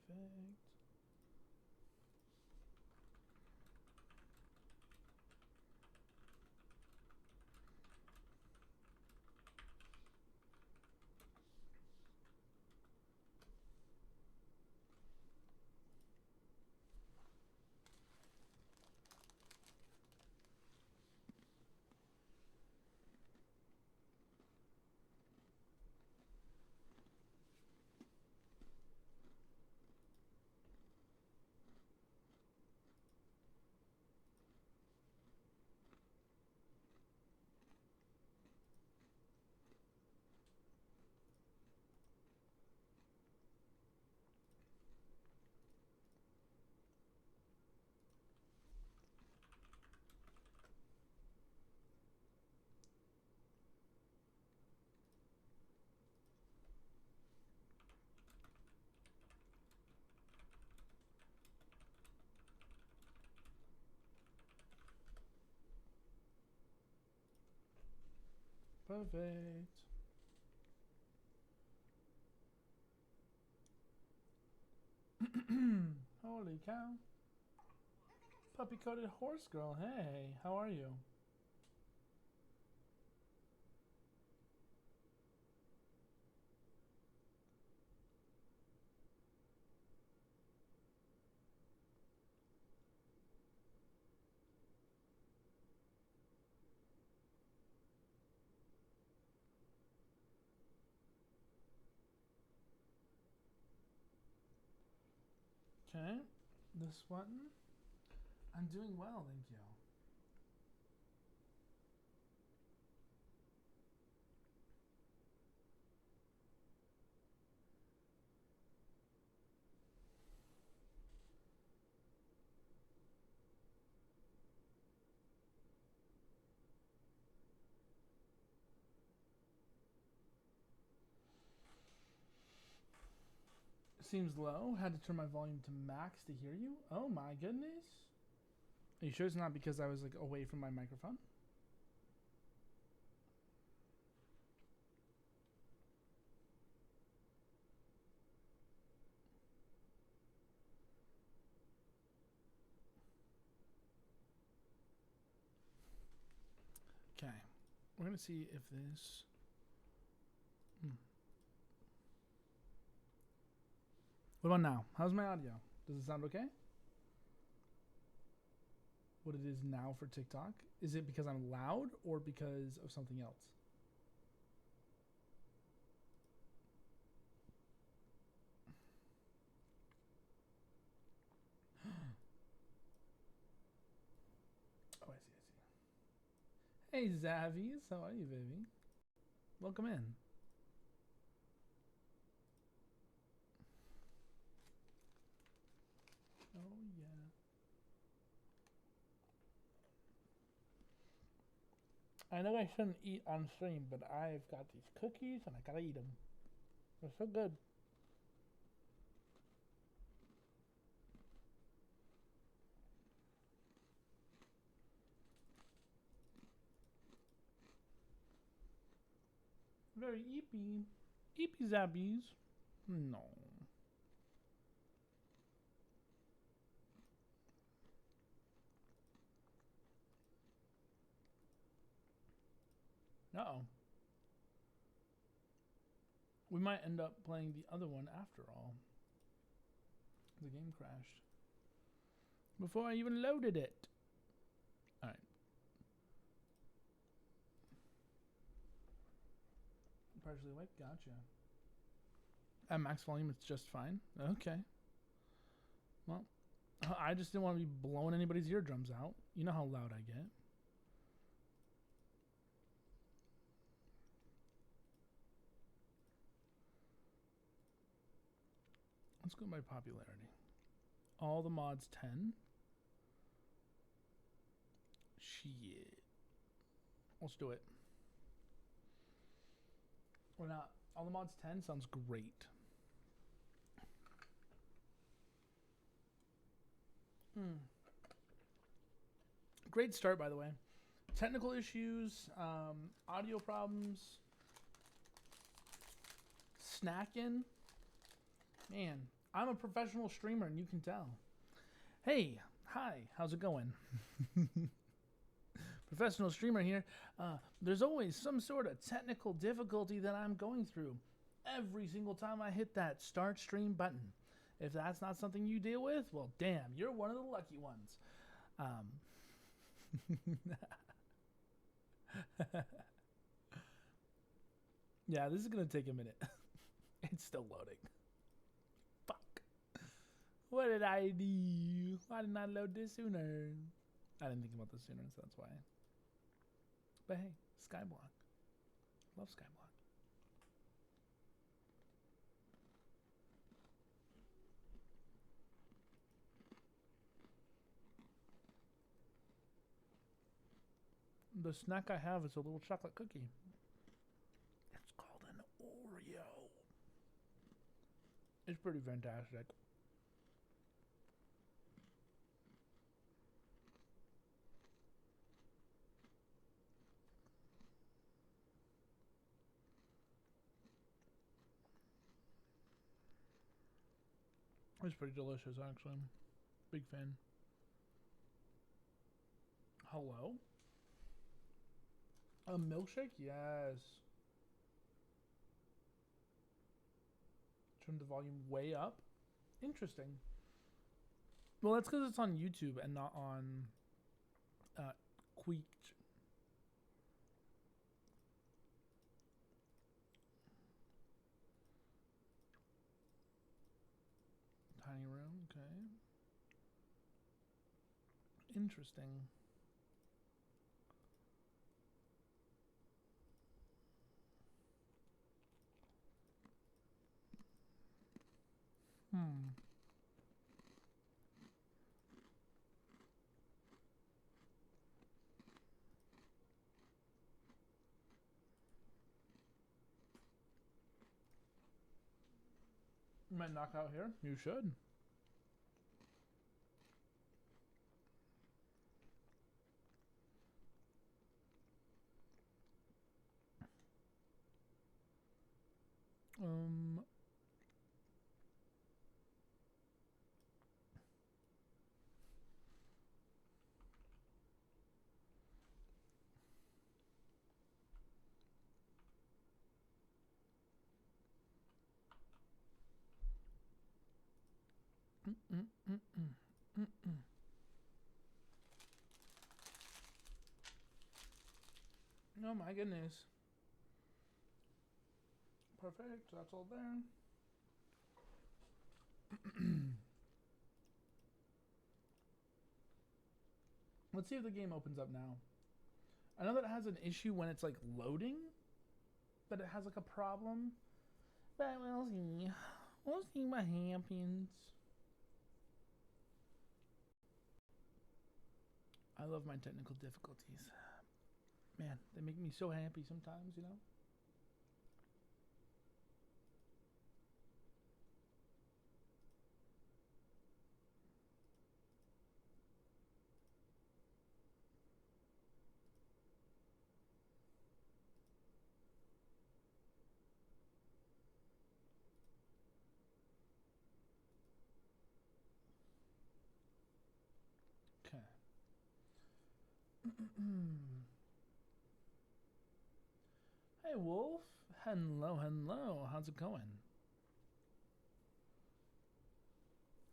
Perfect. Perfect. Holy cow. Puppy coated horse girl. Hey, how are you? Okay. This one. I'm doing well, thank you. Seems low. Had to turn my volume to max to hear you. Oh my goodness. Are you sure it's not because I was like away from my microphone? Okay. We're going to see if this... What about now? How's my audio? Does it sound okay? What it is now for TikTok? Is it because I'm loud or because of something else? Oh, I see, I see. Hey, Zavies. How are you, baby? Welcome in. Oh, yeah. I know I shouldn't eat on stream, but I've got these cookies and I gotta eat them. They're so good. Very eepy. Eepy zabbies. No. Uh-oh. We might end up playing the other one after all. The game crashed. Before I even loaded it. Alright. Partially awake? Gotcha. At max volume, it's just fine. Okay. Well, I just didn't want to be blowing anybody's eardrums out. You know how loud I get. Let's go by popularity. All the mods 10. Shit. Let's do it. Or not. All the mods 10 sounds great. Great start, by the way. Technical issues, audio problems, snacking. Man, I'm a professional streamer, and you can tell. Hey, hi, how's it going? Professional streamer here. There's always some sort of technical difficulty that I'm going through every single time I hit that start stream button. If that's not something you deal with, well, damn, you're one of the lucky ones. Yeah, this is gonna take a minute. It's still loading. Fuck. What did I do? Why didn't I load this sooner? I didn't think about this sooner, so that's why. But hey, Skyblock. Love Skyblock. The snack I have is a little chocolate cookie. It's called an Oreo. It's pretty fantastic. It's pretty delicious, actually. Big fan. Hello? A milkshake? Yes. Turn the volume way up. Interesting. Well, that's because it's on YouTube and not on Queech. Tiny room, okay. Interesting. You might knock out here. You should. Oh my goodness. Perfect. That's all there. Let's see if the game opens up now. I know that it has an issue when it's like loading, that it has like a problem. But we'll see. We'll see what happens. I love my technical difficulties. Man, they make me so happy sometimes, you know? Okay. Hey, Wolf. Hello, hello. How's it going?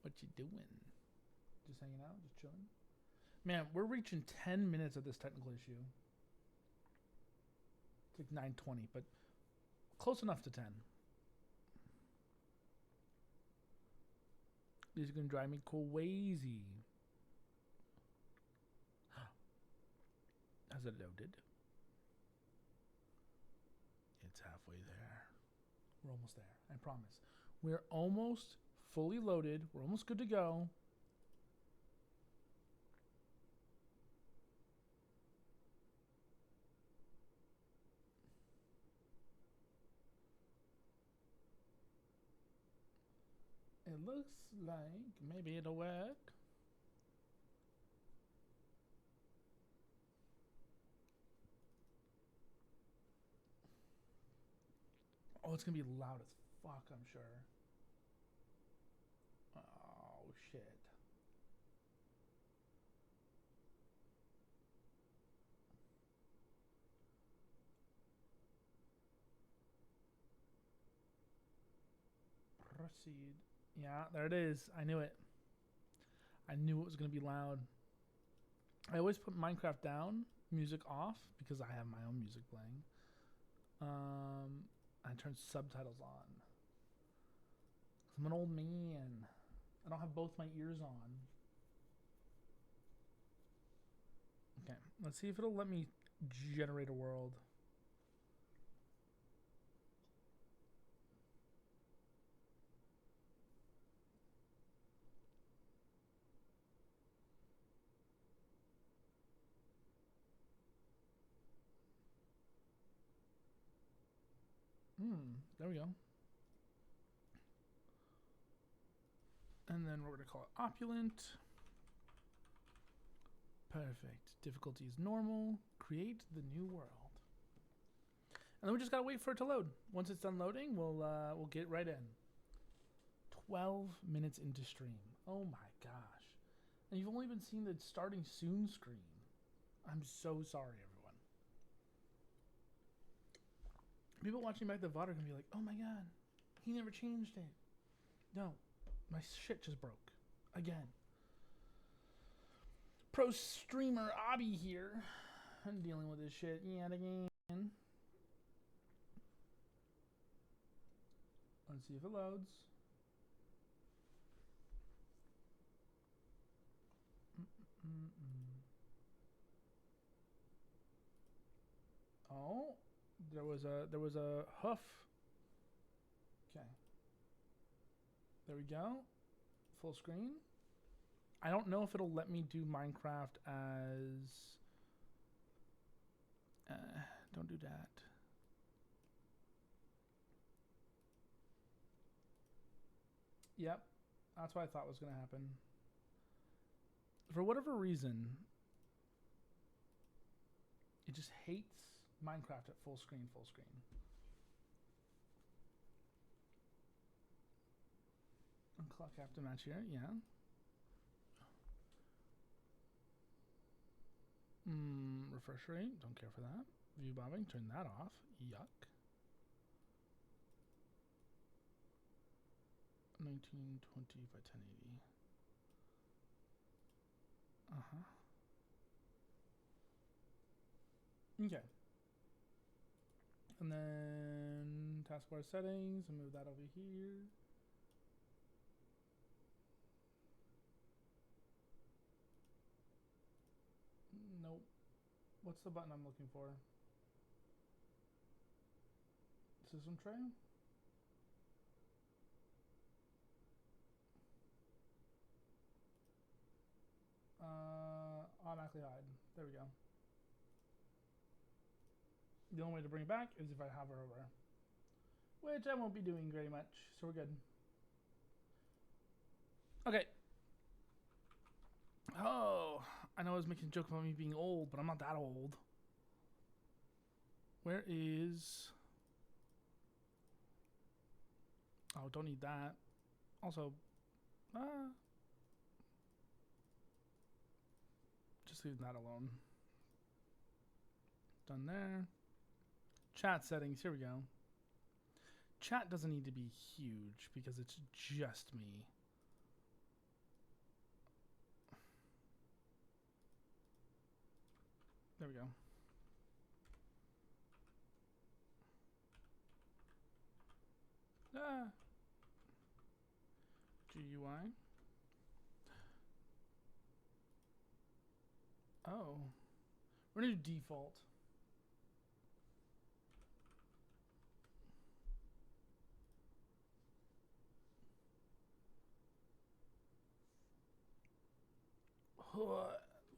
What you doing? Just hanging out? Just chilling? Man, we're reaching 10 minutes of this technical issue. It's like 9:20, but close enough to 10. This is going to drive me crazy. Has it loaded? It's halfway there. We're almost there. I promise. We're almost fully loaded. We're almost good to go. It looks like maybe it'll work. Oh, it's gonna be loud as fuck, I'm sure. shit. Proceed. Yeah, there it is. I knew it. I knew it was going to be loud. I always put Minecraft down, music off, because I have my own music playing. I turn subtitles on. I'm an old man. I don't have both my ears on. Okay, let's see if it'll let me generate a world. There we go. And then we're going to call it opulent. Perfect. Difficulty is normal. Create the new world. And then we just gotta wait for it to load. Once it's done loading, we'll get right in. 12 minutes into stream. Oh my gosh. And you've only been seeing the starting soon screen. I'm so sorry, everyone. People watching back the VOD are gonna be like, oh my god, he never changed it. No, my shit just broke. Again. Pro streamer Abby here. I'm dealing with this shit yet again. Let's see if it loads. Oh, there was a hoof. Okay. There we go. Full screen. I don't know if it'll let me do Minecraft as... don't do that. Yep. That's what I thought was going to happen. For whatever reason, it just hates Minecraft at full screen, full screen. Clock aftermatch here, yeah. Refresh rate, don't care for that. View bobbing, turn that off. Yuck. 1920 by 1080. Okay. And then taskbar settings, and move that over here. Nope. What's the button I'm looking for? System tray? Automatically hide. There we go. The only way to bring it back is if I hover over. Which I won't be doing very much, so we're good. Okay. Oh, I know I was making a joke about me being old, but I'm not that old. Where is... Oh, don't need that. Also, just leave that alone. Done there. Chat settings, here we go. Chat doesn't need to be huge because it's just me. There we go. GUI. Oh. We're gonna do default.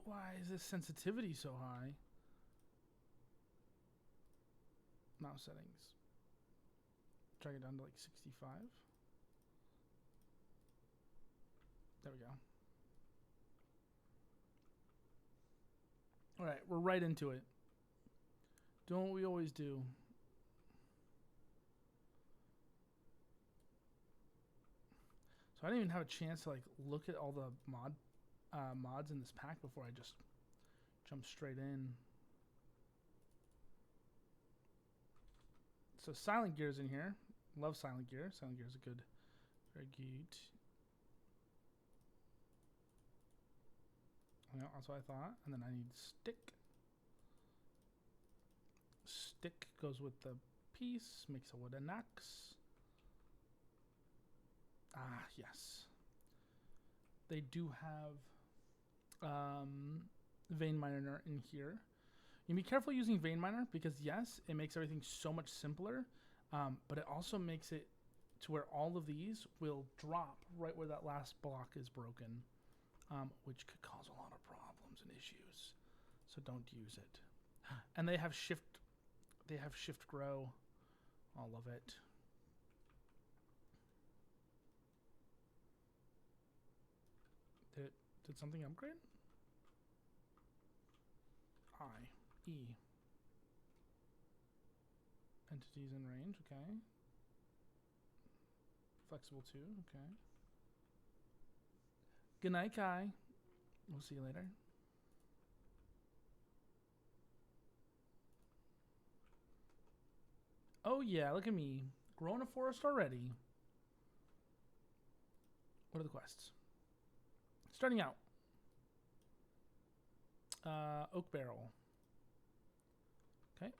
Why is this sensitivity so high? Mouse settings. Drag it down to like 65. There we go. All right, we're right into it. Doing what we always do. So I didn't even have a chance to like look at all the mods in this pack before I just jumped straight in. So Silent Gear's in here. Love Silent Gear. Silent Gear's a good, very good. Yeah, that's what I thought. And then I need stick. Stick goes with the piece, makes a wooden axe. Ah, yes. They do have Vein Miner in here. You be careful using Vein Miner because yes, it makes everything so much simpler, but it also makes it to where all of these will drop right where that last block is broken, which could cause a lot of problems and issues. So don't use it. And they have shift grow. All of it. Did something upgrade? E. Entities in range, okay. Flexible 2, okay. Good night, Kai. We'll see you later. Oh yeah, look at me. Growing a forest already. What are the quests? Starting out. Oak barrel. Okay.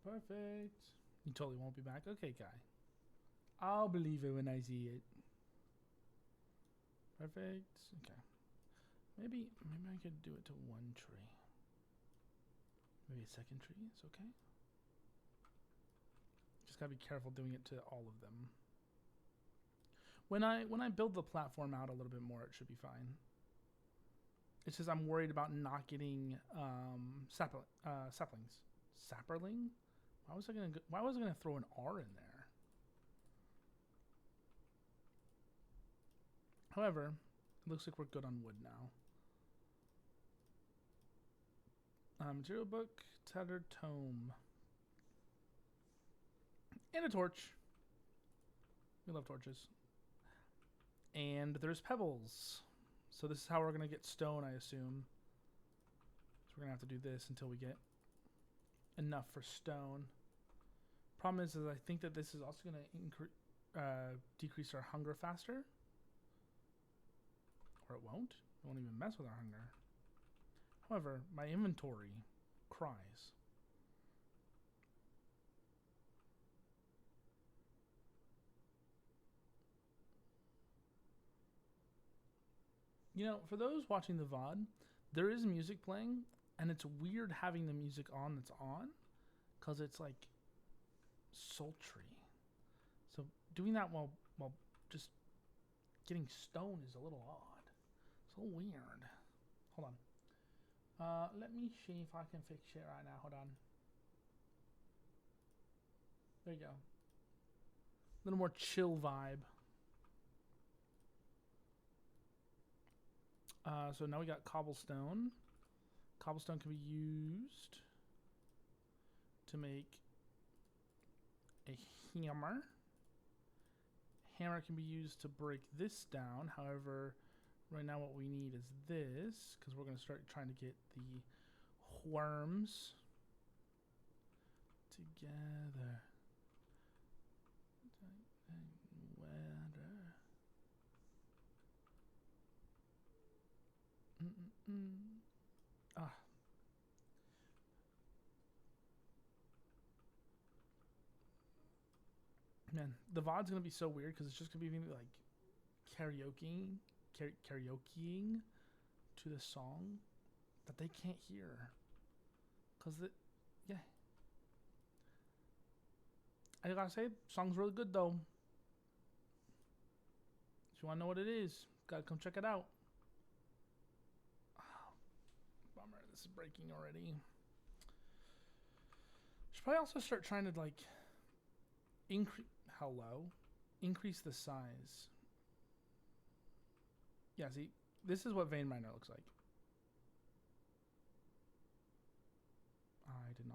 Perfect. You totally won't be back. Okay, Guy. I'll believe it when I see it. Perfect. Okay. Maybe I could do it to one tree. Maybe a second tree is okay. Just gotta be careful doing it to all of them. When I build the platform out a little bit more, it should be fine. It's just I'm worried about not getting saplings. Sapperling? Why was I gonna throw an R in there? However, it looks like we're good on wood now. Material book, tattered tome, and a torch. We love torches. And there's pebbles. So this is how we're gonna get stone, I assume. So we're gonna have to do this until we get enough for stone. Problem is I think that this is also gonna decrease our hunger faster. Or it won't. It won't even mess with our hunger. However, my inventory cries. You know, for those watching the VOD, there is music playing, and it's weird having the music on that's on, because it's like sultry. So doing that while just getting stone is a little odd. It's a little weird. Hold on. Let me see if I can fix it right now. Hold on. There you go. A little more chill vibe. So now we got cobblestone. Cobblestone can be used to make a hammer. Hammer can be used to break this down. However, right now what we need is this, because we're going to start trying to get the worms together. Ah. Man, the VOD's going to be so weird because it's just going to be like karaokeing to the song that they can't hear. Because yeah. I gotta say, song's really good though. If you want to know what it is, gotta come check it out. Oh, bummer, this is breaking already. should probably also start trying to like increase the size. Yeah, see, this is what vein miner looks like. I did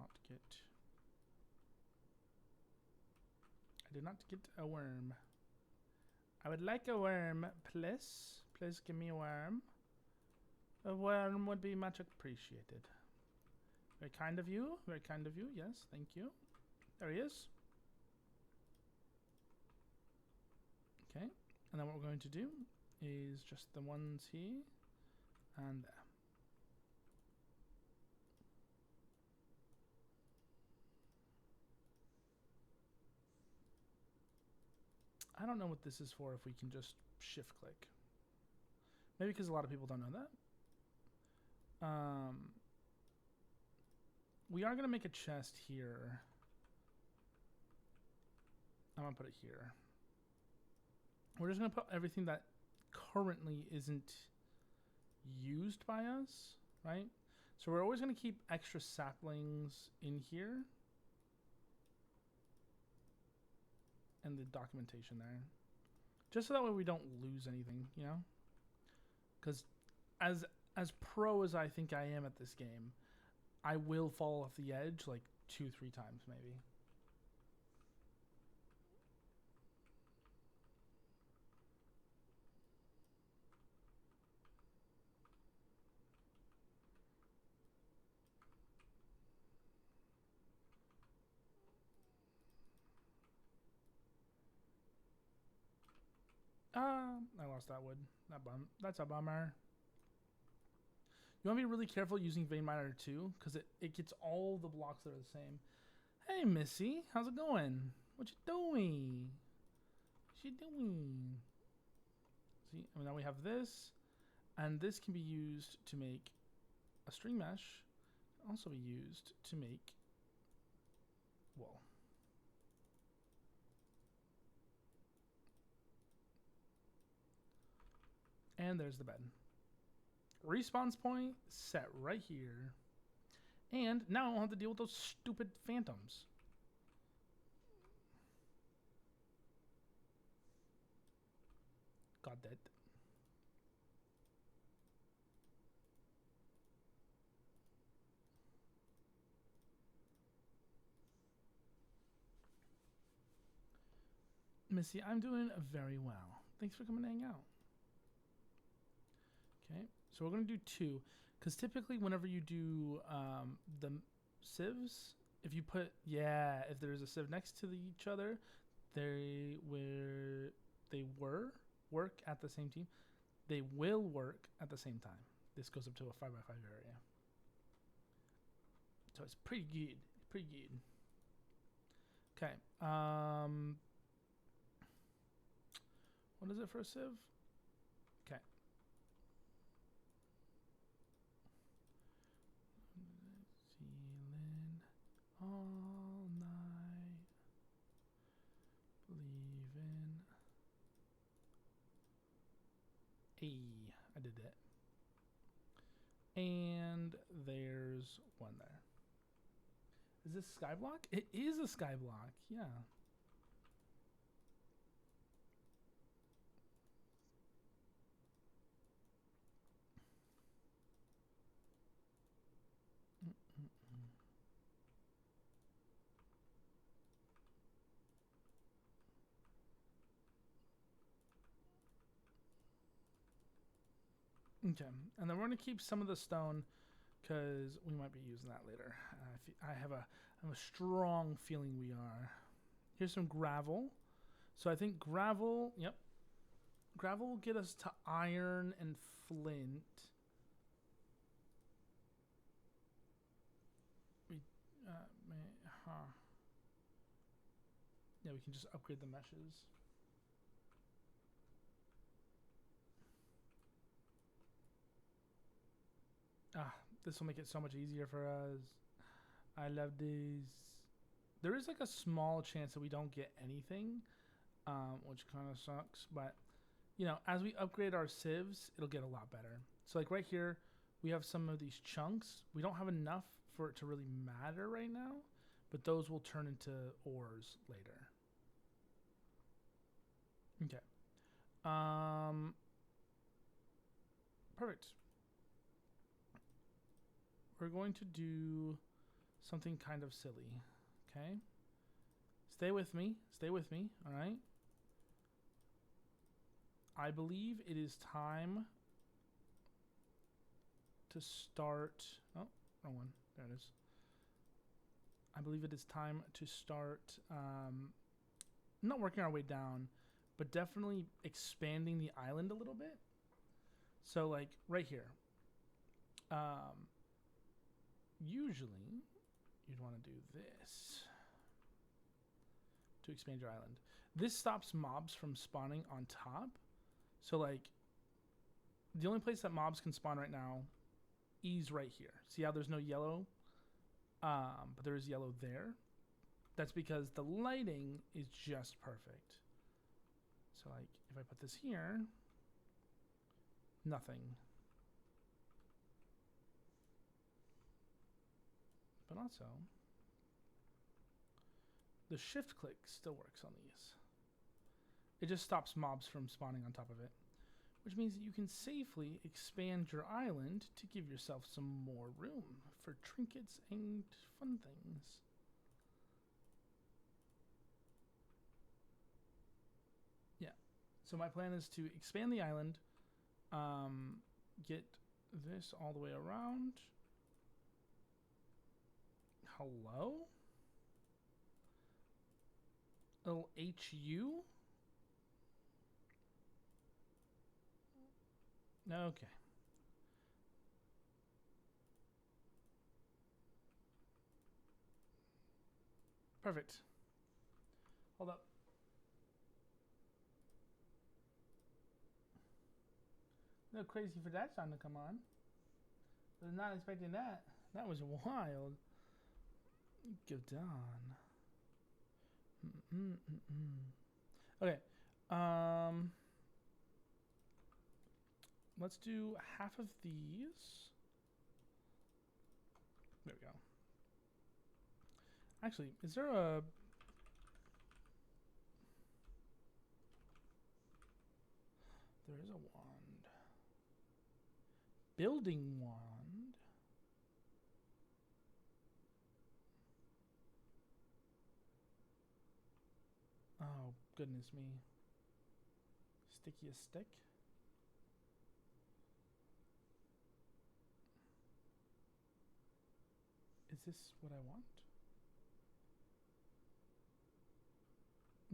not get a worm. I would like a worm, please. Please give me a worm. A worm would be much appreciated. Very kind of you. Very kind of you. Yes, thank you. There he is. Okay. And then what we're going to do is just the ones here and there. I don't know what this is for if we can just shift click. Maybe because a lot of people don't know that. We are going to make a chest here. I'm going to put it here. We're just going to put everything that currently isn't used by us, right? So we're always going to keep extra saplings in here. And the documentation there. Just so that way we don't lose anything, you know? Because as pro as I think I am at this game, I will fall off the edge like 2-3 times maybe. I lost that wood. That's a bummer. You want to be really careful using vein miner too, because it gets all the blocks that are the same. Hey Missy, how's it going? What you doing? What you doing? See, now we have this, and this can be used to make a string mesh. It can also be used to make wool. And there's the bed. Respawn point set right here. And now I won't have to deal with those stupid phantoms. God dead. Missy, I'm doing very well. Thanks for coming to hang out. Okay, so we're going to do 2. Because typically whenever you do the sieves, if you put, if there's a sieve next to each other, they work at the same team. They will work at the same time. This goes up to a 5x5 area. So it's pretty good. Pretty good. Okay. What is it for a sieve? Okay. Ceiling all night. Leaving. Hey, I did that. And there's one there. Is this skyblock? It is a skyblock, yeah. Okay, and then we're going to keep some of the stone because we might be using that later. I have a strong feeling we are. Here's some gravel. So I think gravel, gravel will get us to iron and flint. Yeah, we can just upgrade the meshes. This will make it so much easier for us. I love these. There is like a small chance that we don't get anything, which kind of sucks. But, you know, as we upgrade our sieves, it'll get a lot better. So like right here, we have some of these chunks. We don't have enough for it to really matter right now. but those will turn into ores later. Okay. Perfect. We're going to do something kind of silly. Okay. Stay with me. Stay with me. All right. I believe it is time to start. Oh, wrong one. There it is. I believe it is time to start not working our way down, but definitely expanding the island a little bit. So like right here. Usually you'd want to do this to expand your island. This stops mobs from spawning on top. So like the only place that mobs can spawn right now is right here. See how there's no yellow? But there is yellow there. That's because the lighting is just perfect. So like if I put this here, nothing. But also, the shift click still works on these. It just stops mobs from spawning on top of it, which means that you can safely expand your island to give yourself some more room for trinkets and fun things. Yeah. So my plan is to expand the island, get this all the way around. Hello? Little HU? Okay. Perfect. Hold up. No crazy for that sound to come on. I was not expecting that. That was wild. Go down. Okay. Let's do half of these. There we go. Actually, is there a... There is a wand. Building wand. Oh, goodness me. Stickiest stick. Is this what I want?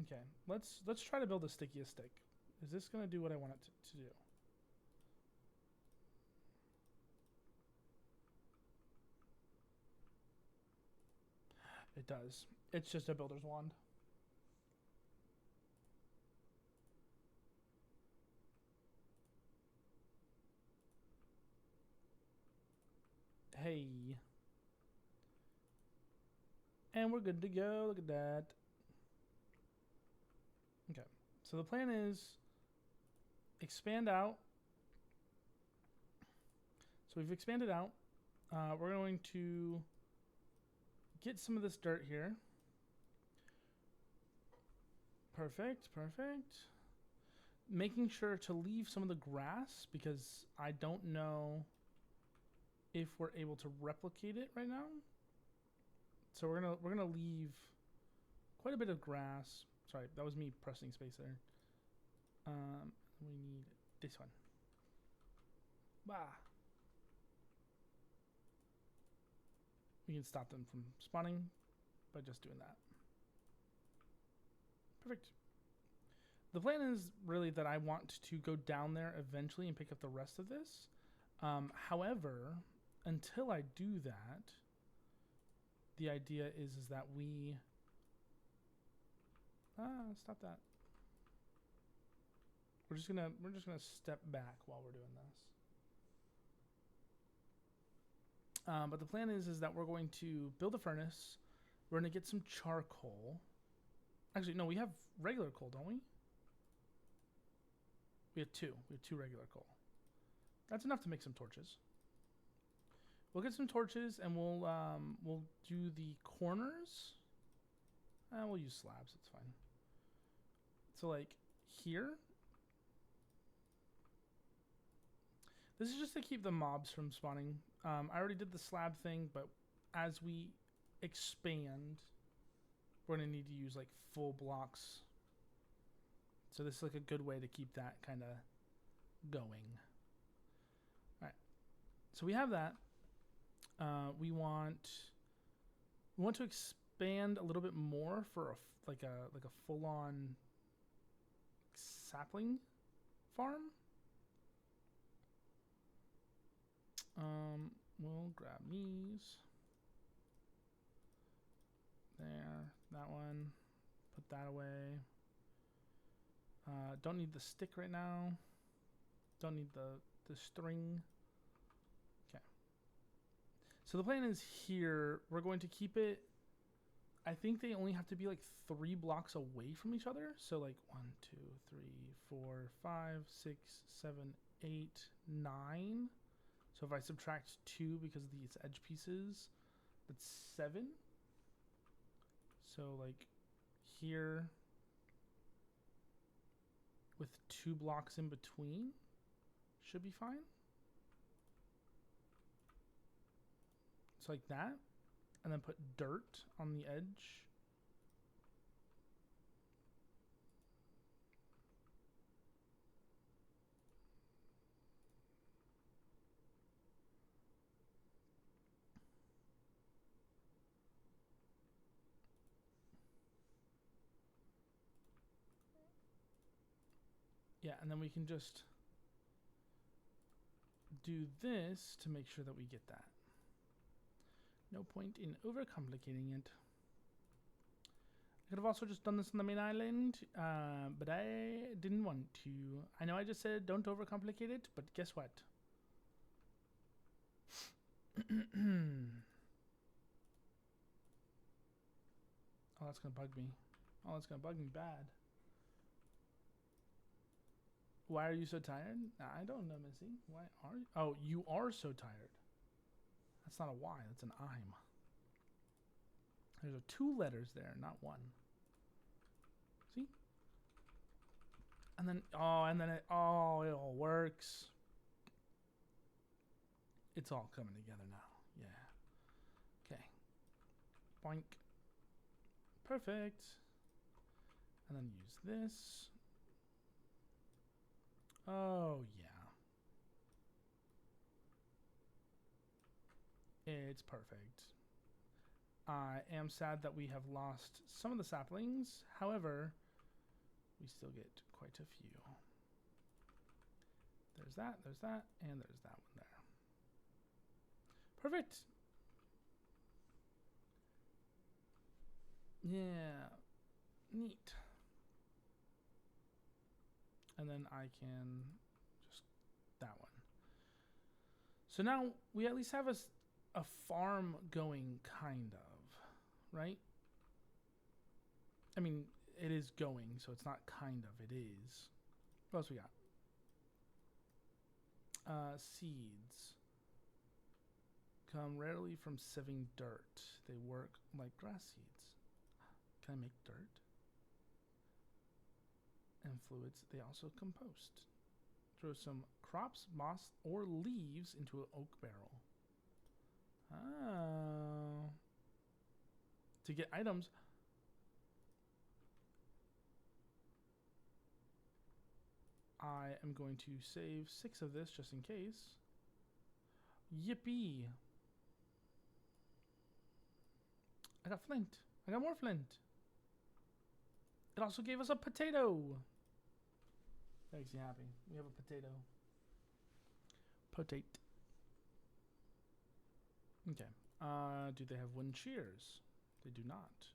Okay, let's try to build a stickiest stick. Is this gonna do what I want it to do? It does. It's just a builder's wand. Hey. And we're good to go. Look at that. Okay. So the plan is expand out. So we've expanded out. We're going to get some of this dirt here. Perfect, perfect. Making sure to leave some of the grass because I don't know if we're able to replicate it right now. So we're gonna leave quite a bit of grass. Sorry, that was me pressing space there. We need this one. Bah. We can stop them from spawning by just doing that. Perfect. The plan is really that I want to go down there eventually and pick up the rest of this. However, until I do that, the idea is that we... stop that. We're just gonna step back while we're doing this. But the plan is that we're going to build a furnace. We're gonna get some charcoal. Actually, no, we have regular coal, don't we? We have two. We have two regular coal. That's enough to make some torches. We'll get some torches and we'll do the corners. We'll use slabs. It's fine. So like here. This is just to keep the mobs from spawning. I already did the slab thing, but as we expand, we're gonna need to use like full blocks. So this is like a good way to keep that kind of going. All right. So we have that. We want to expand a little bit more for like a full-on sapling farm. We'll grab these. There, that one. Put that away. Don't need the stick right now. Don't need the string. Okay. So the plan is here. We're going to keep it. I think they only have to be like 3 blocks away from each other. So like 1, 2, 3, 4, 5, 6, 7, 8, 9. So if I subtract 2 because of these edge pieces, that's 7. So like here with 2 blocks in between should be fine. So like that, and then put dirt on the edge. Yeah, and then we can just do this to make sure that we get that. No point in overcomplicating it. I could have also just done this on the main island, but I didn't want to. I know I just said don't overcomplicate it, but guess what? Oh, that's gonna bug me. Oh, that's gonna bug me bad. Why are you so tired? I don't know, Missy. Why are you? Oh, you are so tired. That's not a Y, that's an I'm. There's 2 letters there, not 1. See? And then, it all works. It's all coming together now. Yeah. Okay. Boink. Perfect. And then use this. Oh, yeah. It's perfect. I am sad that we have lost some of the saplings. However, we still get quite a few. There's that, and there's that one there. Perfect. Yeah. Neat. And then I can just that one. So now we at least have a farm going, kind of, right? I mean, it is going, so it's not kind of, it is. What else we got? Seeds. Come rarely from sieving dirt. They work like grass seeds. Can I make dirt? And fluids, they also compost. Throw some crops, moss, or leaves into an oak barrel. Oh. To get items. I am going to save 6 of this just in case. Yippee. I got flint. I got more flint. It also gave us a potato. That makes me happy. We have a potato. Potate. Okay. Do they have wooden shears? They do not.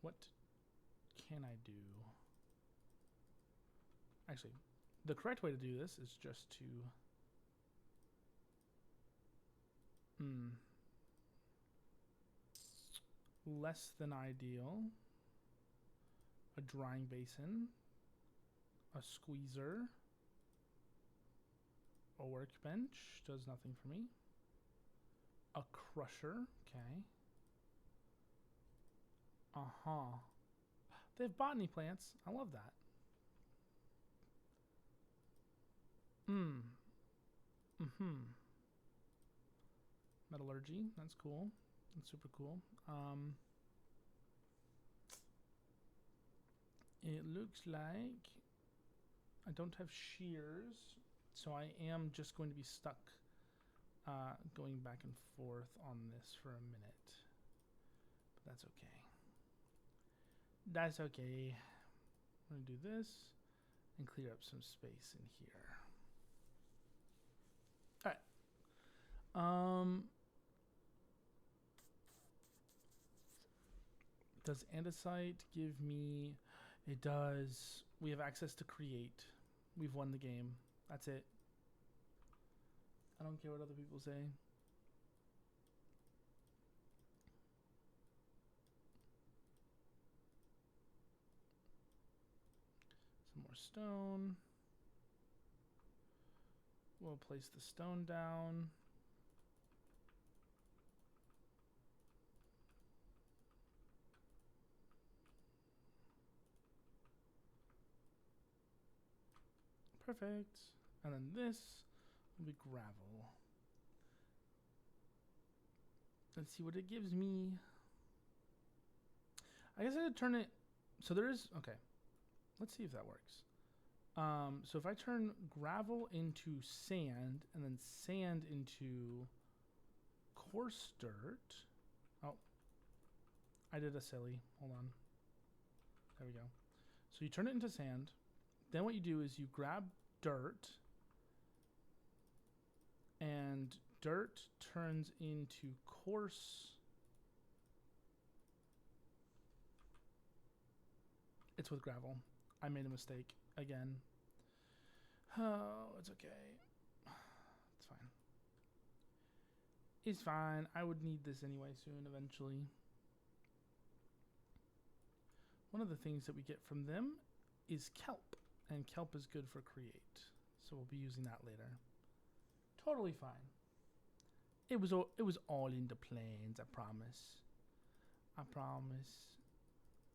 What can I do? Actually, the correct way to do this is just to... Less than ideal. A drying basin. A squeezer. A workbench does nothing for me. A crusher, okay. Uh-huh. They have botany plants. I love that. Metallurgy, that's cool. That's super cool. It looks like I don't have shears, so I am just going to be stuck going back and forth on this for a minute. But that's okay. That's okay. I'm going to do this and clear up some space in here. Alright. Does andesite give me... It does. We have access to create. We've won the game. That's it. I don't care what other people say. Some more stone. We'll place the stone down. Perfect. And then this will be gravel. Let's see what it gives me. I guess I could turn it... So there is... Okay. Let's see if that works. So if I turn gravel into sand and then sand into coarse dirt... Oh. I did a silly. Hold on. There we go. So you turn it into sand. Then what you do is you grab dirt, and dirt turns into coarse. It's with gravel. I made a mistake again. Oh, it's okay. It's fine. It's fine. I would need this anyway soon, eventually. One of the things that we get from them is kelp. And kelp is good for create. So we'll be using that later. Totally fine. It was all in the plans, I promise. I promise.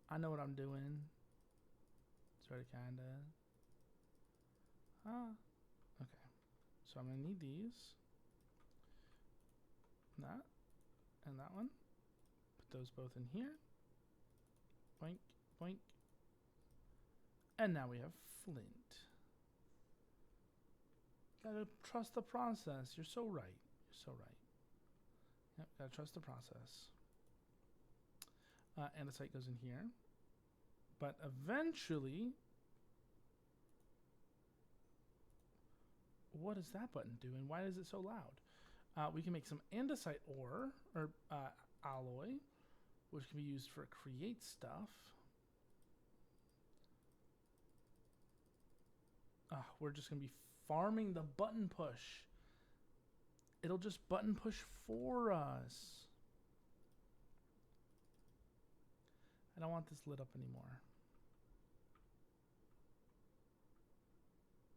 I know what I'm doing. Sort of, kinda. Okay. So I'm gonna need these. That. And that one. Put those both in here. Boink, boink. And now we have flint. Gotta trust the process. You're so right. You're so right. Yep, gotta trust the process. Andesite goes in here. But eventually... What is that button doing? Why is it so loud? We can make some andesite ore, or alloy, which can be used for create stuff. We're just going to be farming the button push. It'll just button push for us. I don't want this lit up anymore.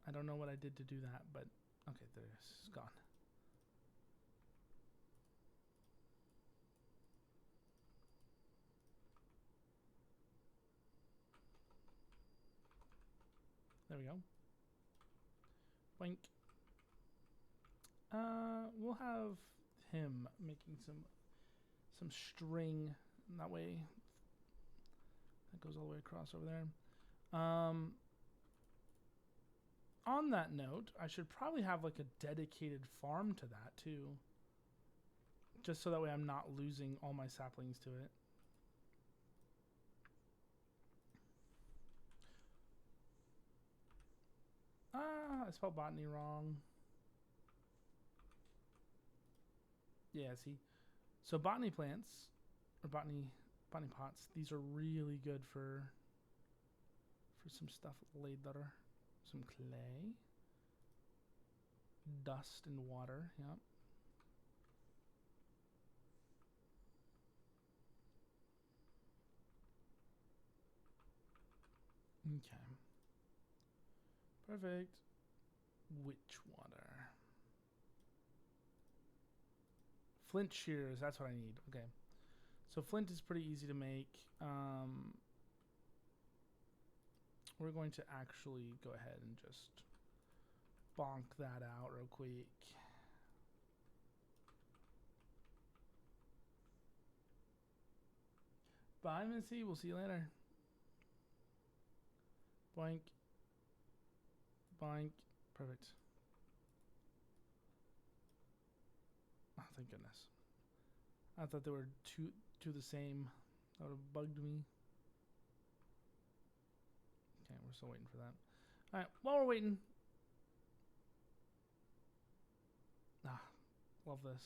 I don't know what I did to do that, but okay, there it is. It's gone. There we go. Boink. We'll have him making some string. That way, that goes all the way across over there. On that note, I should probably have like a dedicated farm to that too. Just so that way I'm not losing all my saplings to it. I spelled botany wrong. Yeah, see. So botany plants, or botany pots, these are really good for some stuff later. Some clay. Dust and water, yep. Okay. Perfect. Witch water. Flint shears, that's what I need. Okay. So flint is pretty easy to make. We're going to actually go ahead and just bonk that out real quick. Bye, Missy. We'll see you later. Boink. Boink. Perfect. Oh, thank goodness. I thought they were two the same. That would have bugged me. Okay, we're still waiting for that. Alright, while we're waiting. Ah, love this.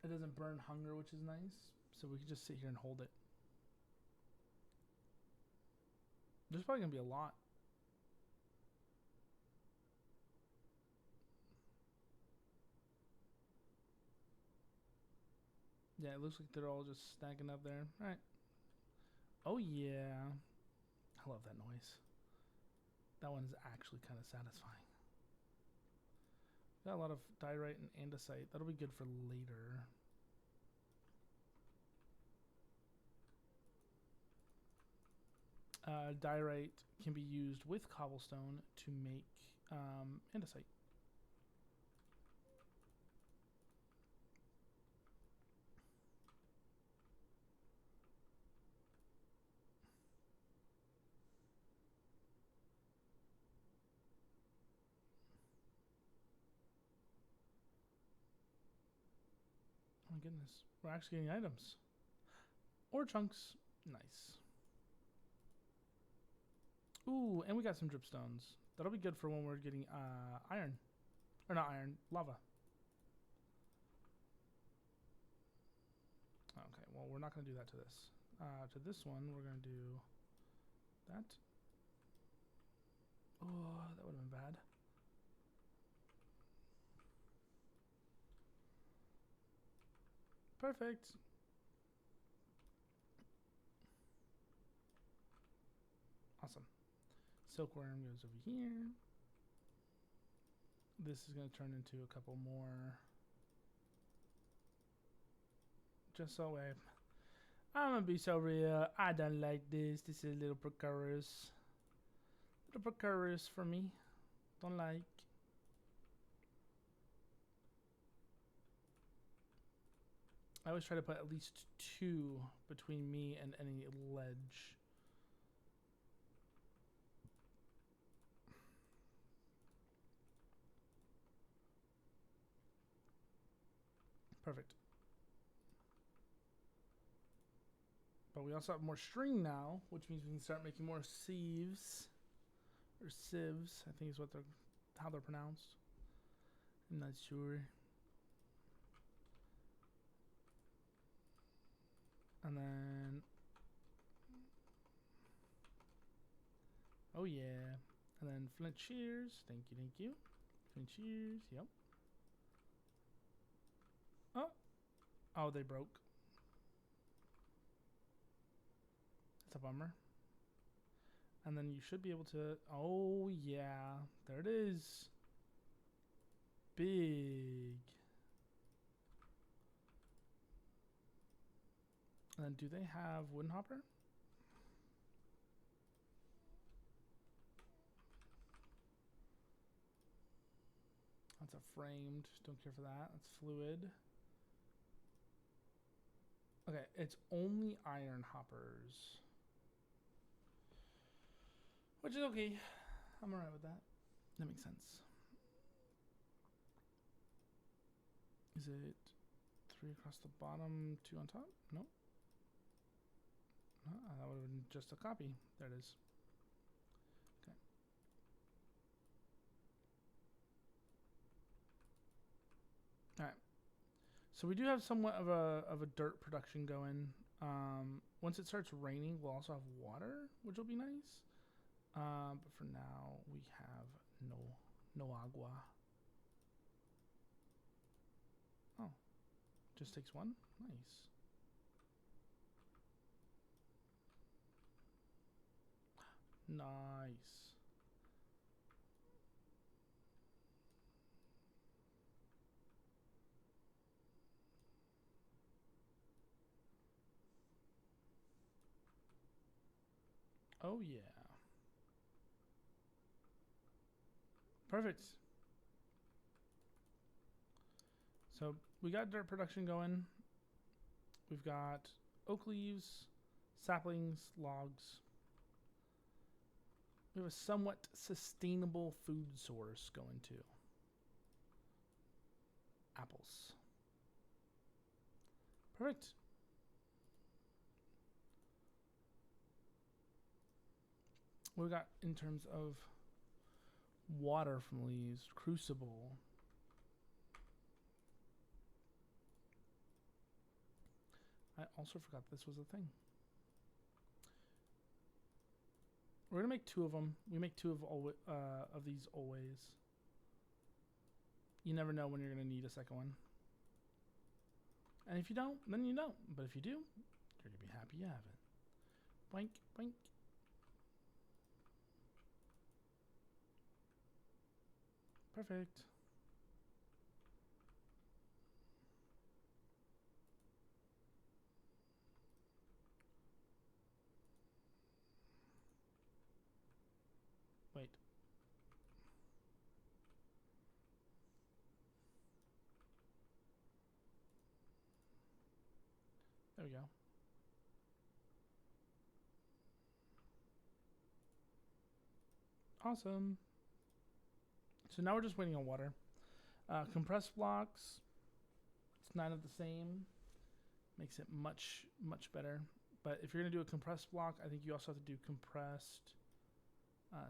It doesn't burn hunger, which is nice. So we can just sit here and hold it. There's probably going to be a lot. Yeah, it looks like they're all just stacking up there. Alright. Oh yeah. I love that noise. That one is actually kind of satisfying. Got a lot of diorite and andesite. That'll be good for later. Diorite can be used with cobblestone to make andesite. Oh my goodness. We're actually getting items. Or chunks. Nice. Ooh, and we got some dripstones. That'll be good for when we're getting iron. Or not iron, lava. Okay, well, we're not going to do that to this. To this one, we're going to do that. Oh, that would have been bad. Perfect. Awesome. Silkworm goes over here. This is going to turn into a couple more. Just so I'm going to be so real. I don't like this. This is a little precarious. A little precarious for me. Don't like. I always try to put at least 2 between me and any ledge. Perfect. But we also have more string now, which means we can start making more sieves. Or sieves, I think is what how they're pronounced. I'm not sure. And then, oh yeah. And then flint shears. Thank you, thank you. Flint shears, yep. Oh, they broke. That's a bummer. And then you should be able to, oh yeah, there it is. Big. And then do they have wooden hopper? That's a framed, don't care for that. That's fluid. Okay, it's only iron hoppers. Which is okay. I'm alright with that. That makes sense. Is it 3 across the bottom, 2 on top? Nope. No, that would have been just a copy. There it is. Okay. Alright. So we do have somewhat of a dirt production going. Once it starts raining, we'll also have water, which will be nice. But for now, we have no agua. Oh, just takes 1. Nice. Nice. Oh yeah. Perfect. So we got dirt production going. We've got oak leaves, saplings, logs. We have a somewhat sustainable food source going too. Apples. Perfect. What we got in terms of water from leaves? Crucible. I also forgot this was a thing. We're gonna make 2 of them. We make 2 of these always. You never know when you're gonna need a second one. And if you don't, then you don't. But if you do, you're gonna be happy you have it. Boink, boink. Perfect. Wait. There we go. Awesome. So now we're just waiting on water. Compressed blocks. It's 9 of the same. Makes it much, much better. But if you're going to do a compressed block, I think you also have to do compressed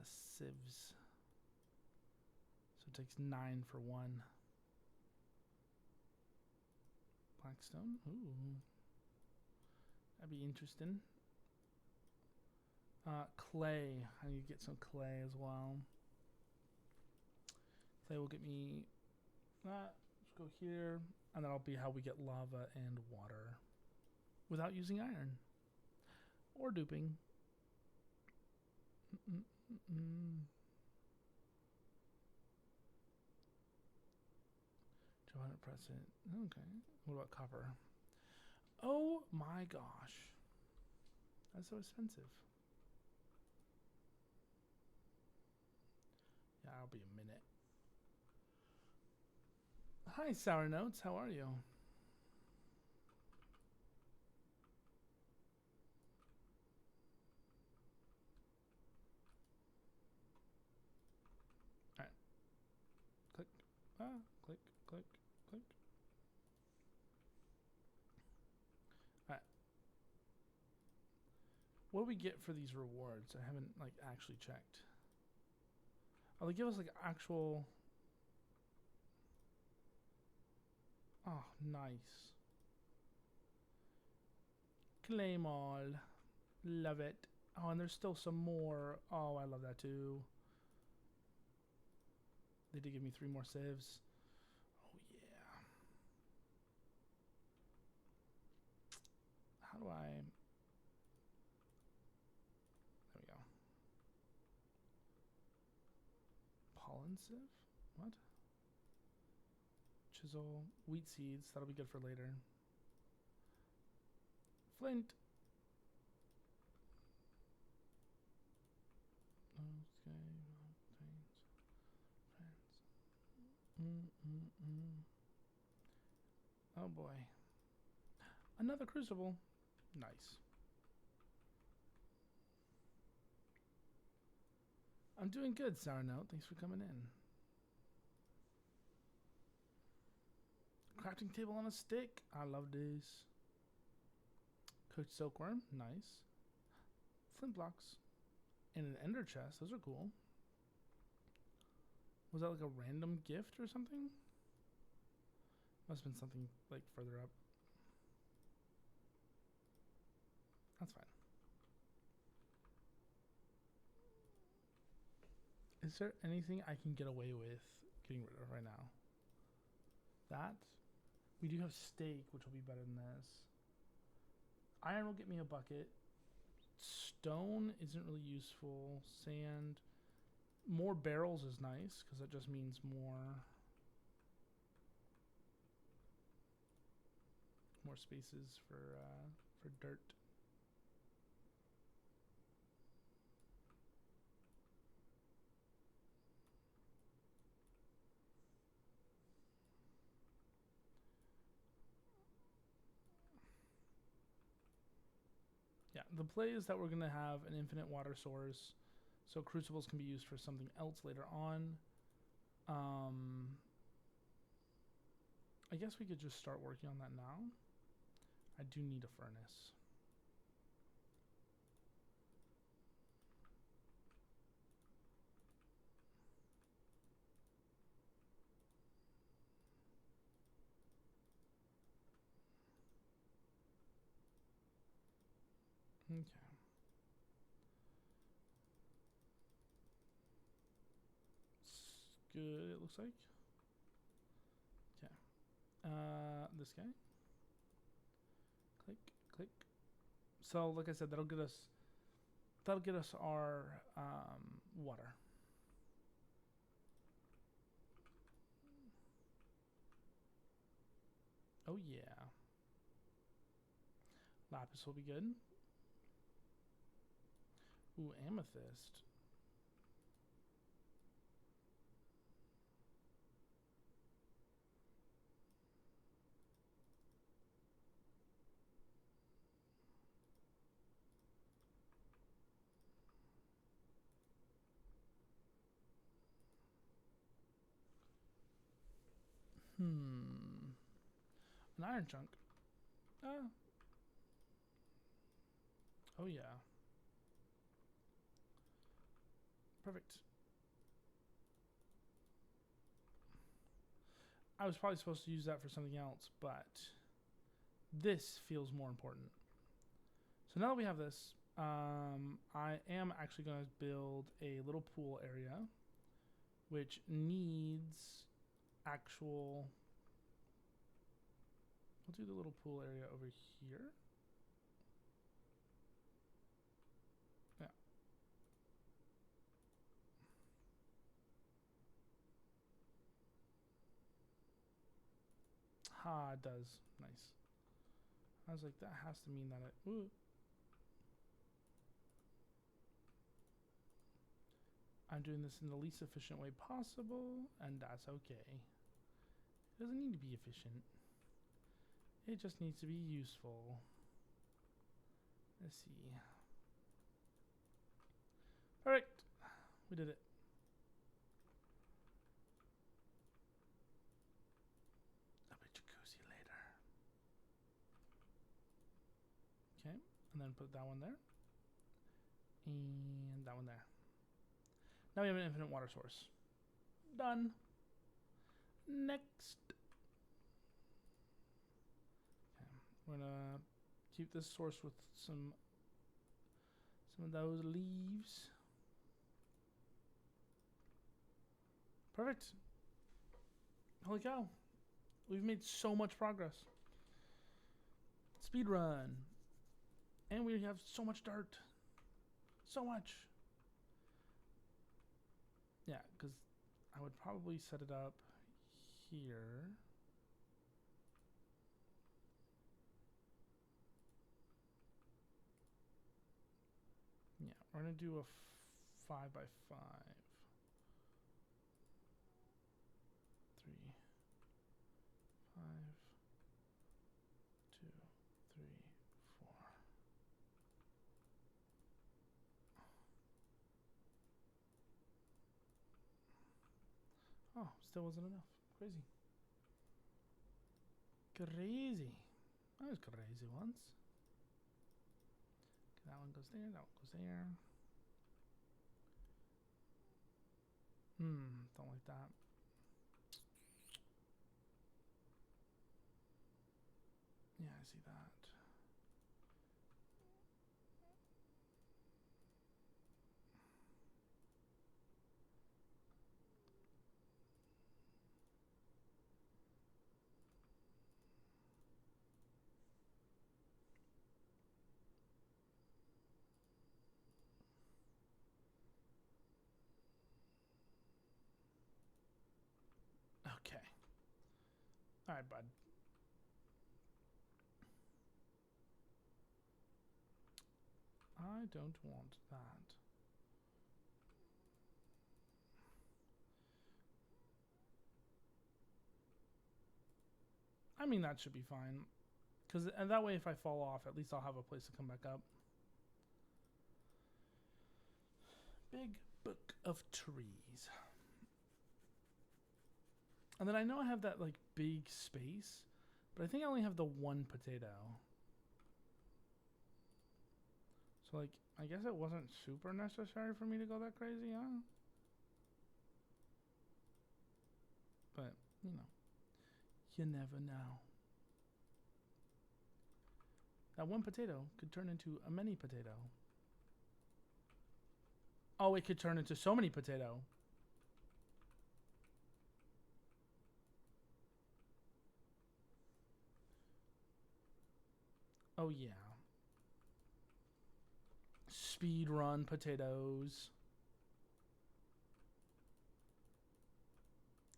sieves. So it takes 9 for 1. Blackstone. Ooh. That'd be interesting. Clay. I need to get some clay as well. Clay will get me that. Let's go here. And that'll be how we get lava and water without using iron or duping. 200 press it. Okay. What about copper? Oh my gosh. That's so expensive. Yeah, I'll be a minute. Hi, Sour Notes. How are you? Alright. Click. Click, click, click. Alright. What do we get for these rewards? I haven't actually checked. Oh, they give us actual... Oh, nice. Claim all. Love it. Oh, and there's still some more. Oh, I love that too. They did give me 3 more saves. Oh, yeah. How do I... There we go. Pollen sieve? What? Chisel. Wheat seeds. That'll be good for later. Flint. Okay. Oh boy. Another crucible. Nice. I'm doing good, Sour Note. Thanks for coming in. Crafting table on a stick. I love this. Cooked silkworm. Nice. Flint blocks. And an ender chest. Those are cool. Was that a random gift or something? Must have been something further up. That's fine. Is there anything I can get away with getting rid of right now? That? We do have steak, which will be better than this. Iron will get me a bucket. Stone isn't really useful. Sand. More barrels is nice, because that just means more spaces for dirt. The play is that we're going to have an infinite water source, so crucibles can be used for something else later on. I guess we could just start working on that now. I do need a furnace. Okay. It's good, it looks like. Okay. This guy. Click, click. So, like I said, that'll get us our water. Oh yeah. Lapis will be good. Ooh, amethyst. An iron chunk. Oh yeah. Perfect. I was probably supposed to use that for something else, but this feels more important. So now that we have this, I am actually going to build a little pool area, which needs actual... We'll do the little pool area over here. Yeah. Ha, it does. Nice. I was like, that has to mean that it... Ooh. I'm doing this in the least efficient way possible, and that's okay. It doesn't need to be efficient. It just needs to be useful. Let's see. Perfect. We did it. I'll be jacuzzi later. Okay, and then put that one there. And that one there. Now we have an infinite water source. Done. Next. Okay, we're gonna keep this source with some of those leaves. Perfect. Holy cow. We've made so much progress. Speed run. And we have so much dirt. So much. Yeah, because I would probably set it up here. Yeah, we're going to do a 5 by 5. 3, 5, 2, 3, 4. Oh, still wasn't enough. Crazy. Crazy. That was crazy once. Okay, that one goes there, that one goes there. Don't like that. Yeah, I see that. Okay. All right, bud. I don't want that. I mean, that should be fine. And that way, if I fall off, at least I'll have a place to come back up. Big book of trees. And then I know I have that like big space, but I think I only have the one potato. So like, I guess it wasn't super necessary for me to go that crazy, huh? But, you know, you never know. That one potato could turn into a many potato. Oh, it could turn into so many potato. Oh, yeah. Speed run potatoes.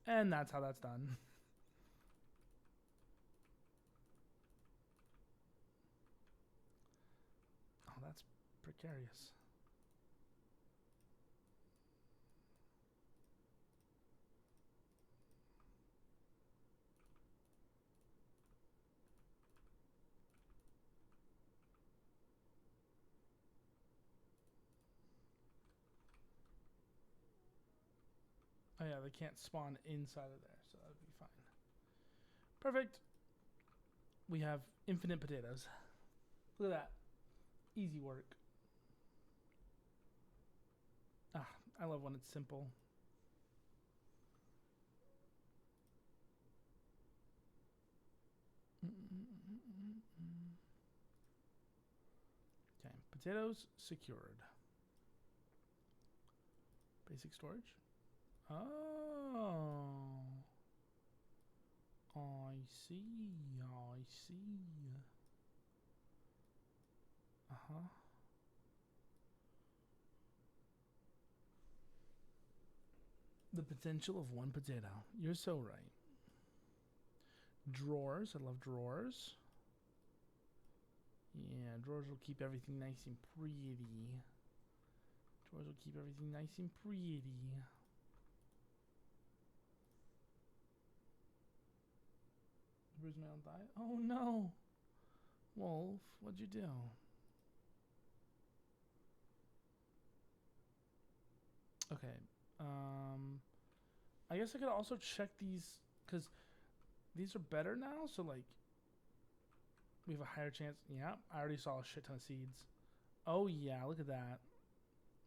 And that's how that's done. Oh, that's precarious. Oh yeah, they can't spawn inside of there, so that would be fine. Perfect. We have infinite potatoes. Look at that. Easy work. Ah, I love when it's simple. Okay, potatoes secured. Basic storage. Oh. I see. I see. Uh-huh. The potential of one potato. You're so right. Drawers. I love drawers. Yeah, drawers will keep everything nice and pretty. Drawers will keep everything nice and pretty. Where's my own diet? Oh no! Wolf, what'd you do? Okay. I guess I could also check these, because these are better now, so like, we have a higher chance. Yeah, I already saw a shit ton of seeds. Oh yeah, look at that.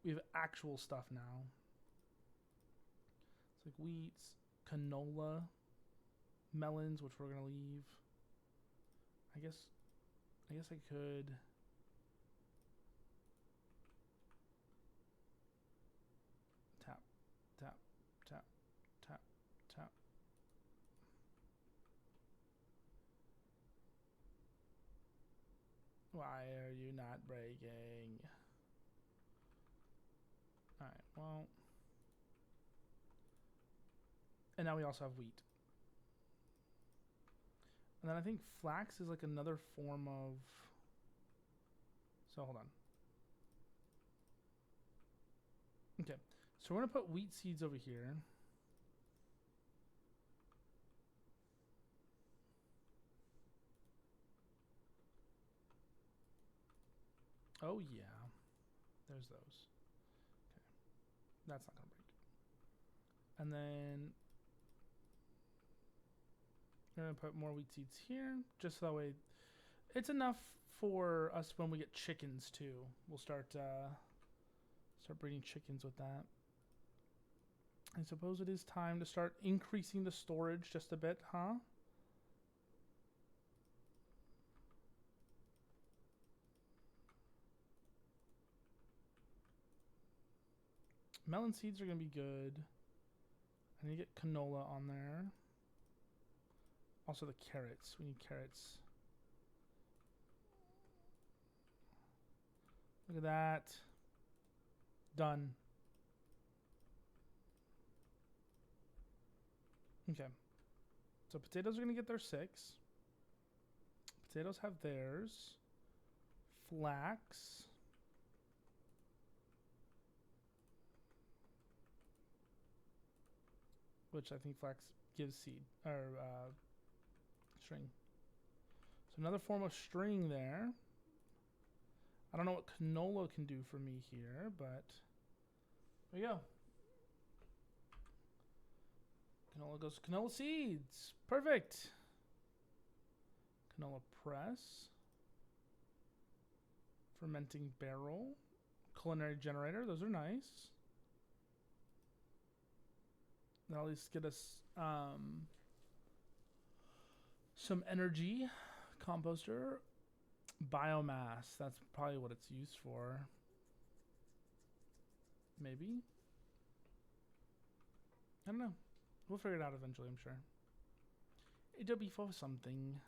We have actual stuff now. It's like wheats, canola, melons, which we're gonna leave. I guess I could. Tap, tap, tap, tap, tap. Why are you not breaking? Alright, well. And now we also have wheat. And then I think flax is like another form of... So hold on. Okay, so we're going to put wheat seeds over here. Oh yeah, there's those. Okay, that's not going to break. And then we're going to put more wheat seeds here, just so that way it's enough for us when we get chickens too. We'll start breeding chickens with that. I suppose it is time to start increasing the storage just a bit, huh? Melon seeds are going to be good. I need to get canola on there. Also the carrots. We need carrots. Look at that. Done. Okay. So potatoes are going to get their 6. Potatoes have theirs. Flax. Which I think flax gives seed. Or string. So another form of string there. I don't know what canola can do for me here, but There you go. Canola goes canola seeds. Perfect. Canola press. Fermenting barrel. Culinary generator. Those are nice. That'll at least get us some energy. Composter. Biomass. That's probably what it's used for. Maybe. I don't know. We'll figure it out eventually, I'm sure. It'll be for something.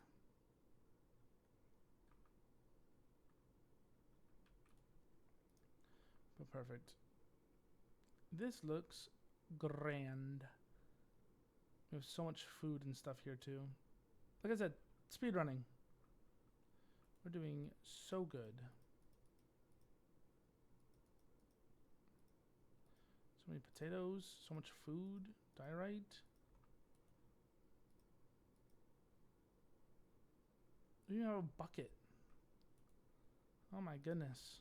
But perfect. This looks grand. We have so much food and stuff here too. Like I said, speed running. We're doing so good. So many potatoes, so much food, diorite. We even have a bucket. Oh my goodness.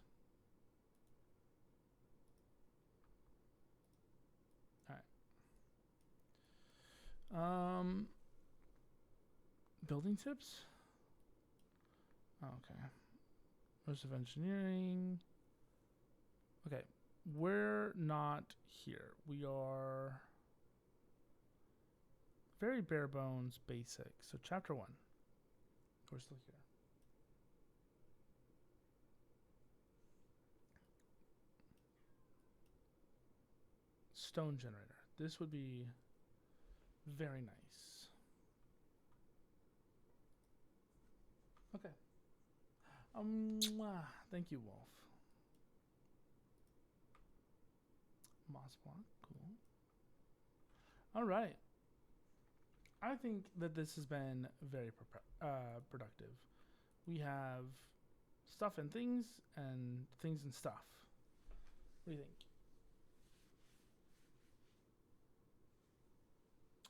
Alright. Building tips? Oh, okay. Most of engineering. Okay. We're not here. We are very bare bones basic. So chapter 1. We're still here. Stone generator. This would be very nice. Okay. Thank you, Wolf. Moss block, cool. All right. I think that this has been very productive. We have stuff and things and stuff. What do you think?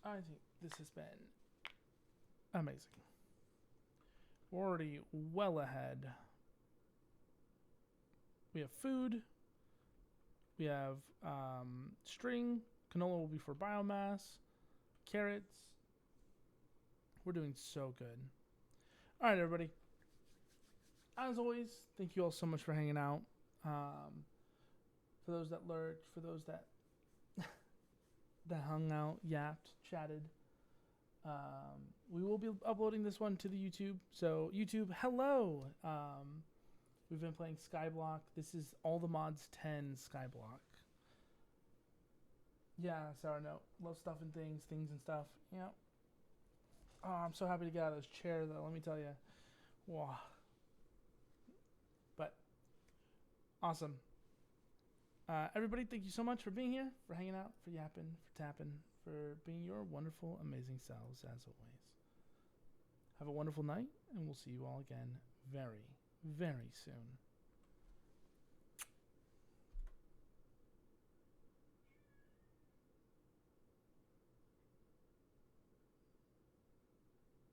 I think this has been amazing. We're already well ahead. We have food. We have string. Canola will be for biomass. Carrots. We're doing so good. All right, everybody. As always, thank you all so much for hanging out. For those that lurked, for those that that hung out, yapped, chatted. We will be uploading this one to the YouTube. So YouTube, hello. We've been playing Skyblock. This is All the Mods 10 Skyblock. Yeah, Sarah, no. Love stuff and things and stuff. Yeah. Oh, I'm so happy to get out of this chair, though. Let me tell you. Wow. But awesome. Everybody, thank you so much for being here, for hanging out, for yapping, for tapping, for being your wonderful, amazing selves, as always. Have a wonderful night, and we'll see you all again very, very soon.